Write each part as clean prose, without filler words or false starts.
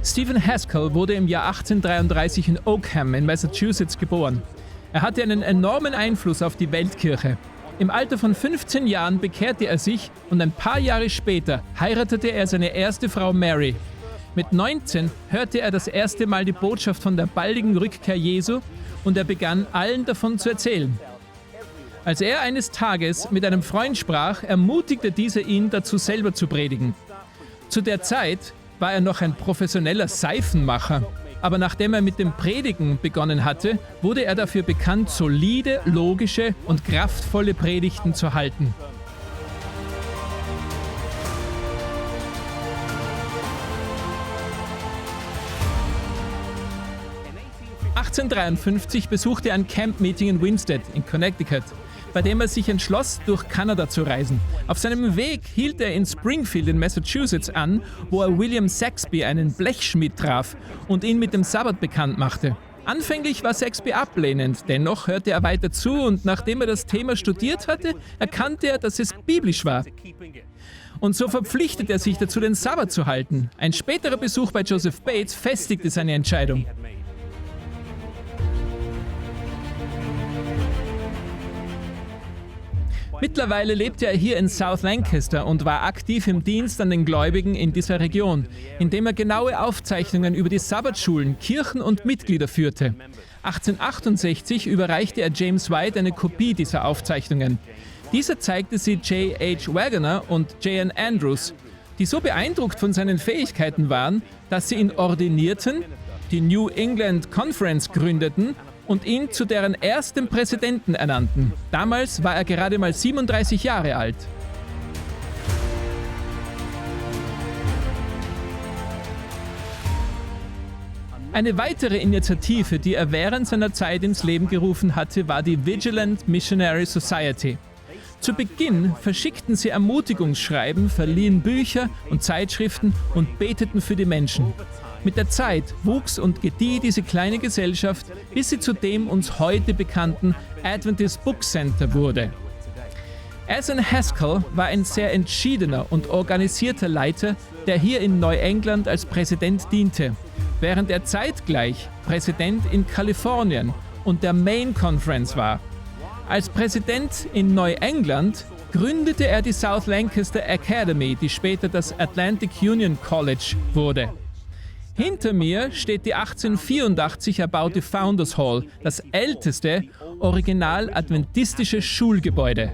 Stephen Haskell wurde im Jahr 1833 in Oakham in Massachusetts geboren. Er hatte einen enormen Einfluss auf die Weltkirche. Im Alter von 15 Jahren bekehrte er sich und ein paar Jahre später heiratete er seine erste Frau Mary. Mit 19 hörte er das erste Mal die Botschaft von der baldigen Rückkehr Jesu und er begann, allen davon zu erzählen. Als er eines Tages mit einem Freund sprach, ermutigte dieser ihn dazu, selber zu predigen. Zu der Zeit war er noch ein professioneller Seifenmacher. Aber nachdem er mit dem Predigen begonnen hatte, wurde er dafür bekannt, solide, logische und kraftvolle Predigten zu halten. (1853) besuchte er ein Camp-Meeting in Winsted in Connecticut, bei dem er sich entschloss, durch Kanada zu reisen. Auf seinem Weg hielt er in Springfield in Massachusetts an, wo er William Saxby, einen Blechschmied, traf und ihn mit dem Sabbat bekannt machte. Anfänglich war Saxby ablehnend, dennoch hörte er weiter zu und nachdem er das Thema studiert hatte, erkannte er, dass es biblisch war. Und so verpflichtete er sich dazu, den Sabbat zu halten. Ein späterer Besuch bei Joseph Bates festigte seine Entscheidung. Mittlerweile lebte er hier in South Lancaster und war aktiv im Dienst an den Gläubigen in dieser Region, indem er genaue Aufzeichnungen über die Sabbatschulen, Kirchen und Mitglieder führte. 1868 überreichte er James White eine Kopie dieser Aufzeichnungen. Dieser zeigte sie J.H. Waggoner und J.N. Andrews, die so beeindruckt von seinen Fähigkeiten waren, dass sie ihn ordinierten, die New England Conference gründeten und ihn zu deren ersten Präsidenten ernannten. Damals war er gerade mal 37 Jahre alt. Eine weitere Initiative, die er während seiner Zeit ins Leben gerufen hatte, war die Vigilant Missionary Society. Zu Beginn verschickten sie Ermutigungsschreiben, verliehen Bücher und Zeitschriften und beteten für die Menschen. Mit der Zeit wuchs und gedieh diese kleine Gesellschaft, bis sie zu dem uns heute bekannten Adventist Book Center wurde. Aslan Haskell war ein sehr entschiedener und organisierter Leiter, der hier in Neuengland als Präsident diente, während er zeitgleich Präsident in Kalifornien und der Main Conference war. Als Präsident in Neuengland gründete er die South Lancaster Academy, die später das Atlantic Union College wurde. Hinter mir steht die 1884 erbaute Founders Hall, das älteste original-adventistische Schulgebäude.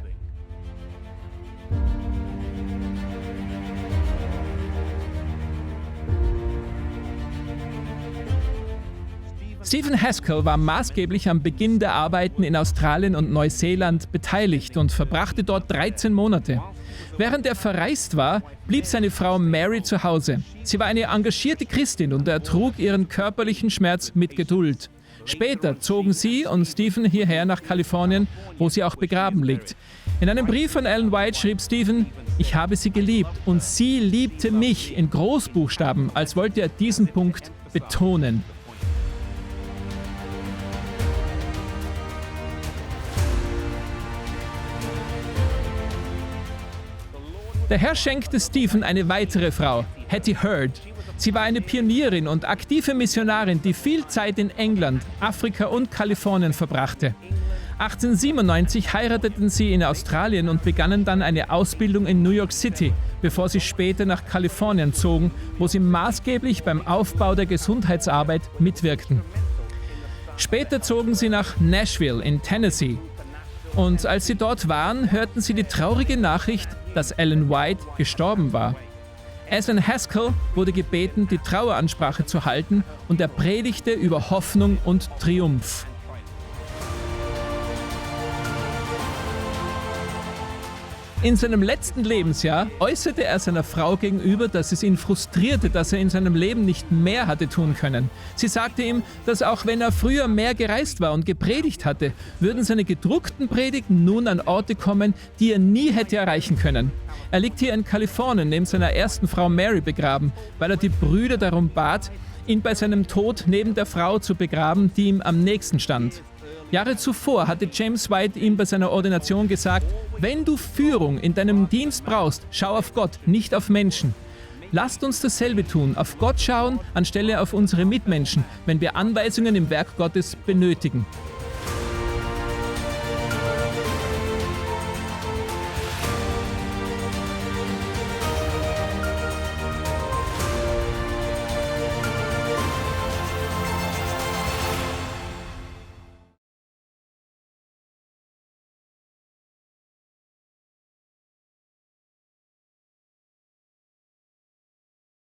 Stephen Haskell war maßgeblich am Beginn der Arbeiten in Australien und Neuseeland beteiligt und verbrachte dort 13 Monate. Während er verreist war, blieb seine Frau Mary zu Hause. Sie war eine engagierte Christin und ertrug ihren körperlichen Schmerz mit Geduld. Später zogen sie und Stephen hierher nach Kalifornien, wo sie auch begraben liegt. In einem Brief von Ellen White schrieb Stephen: „Ich habe sie geliebt und sie liebte mich", in Großbuchstaben, als wollte er diesen Punkt betonen. Der Herr schenkte Stephen eine weitere Frau, Hattie Heard. Sie war eine Pionierin und aktive Missionarin, die viel Zeit in England, Afrika und Kalifornien verbrachte. 1897 heirateten sie in Australien und begannen dann eine Ausbildung in New York City, bevor sie später nach Kalifornien zogen, wo sie maßgeblich beim Aufbau der Gesundheitsarbeit mitwirkten. Später zogen sie nach Nashville in Tennessee. Und als sie dort waren, hörten sie die traurige Nachricht, dass Ellen White gestorben war. Aslan Haskell wurde gebeten, die Traueransprache zu halten, und er predigte über Hoffnung und Triumph. In seinem letzten Lebensjahr äußerte er seiner Frau gegenüber, dass es ihn frustrierte, dass er in seinem Leben nicht mehr hatte tun können. Sie sagte ihm, dass auch wenn er früher mehr gereist war und gepredigt hatte, würden seine gedruckten Predigten nun an Orte kommen, die er nie hätte erreichen können. Er liegt hier in Kalifornien neben seiner ersten Frau Mary begraben, weil er die Brüder darum bat, ihn bei seinem Tod neben der Frau zu begraben, die ihm am nächsten stand. Jahre zuvor hatte James White ihm bei seiner Ordination gesagt: „Wenn du Führung in deinem Dienst brauchst, schau auf Gott, nicht auf Menschen. Lasst uns dasselbe tun, auf Gott schauen, anstelle auf unsere Mitmenschen, wenn wir Anweisungen im Werk Gottes benötigen.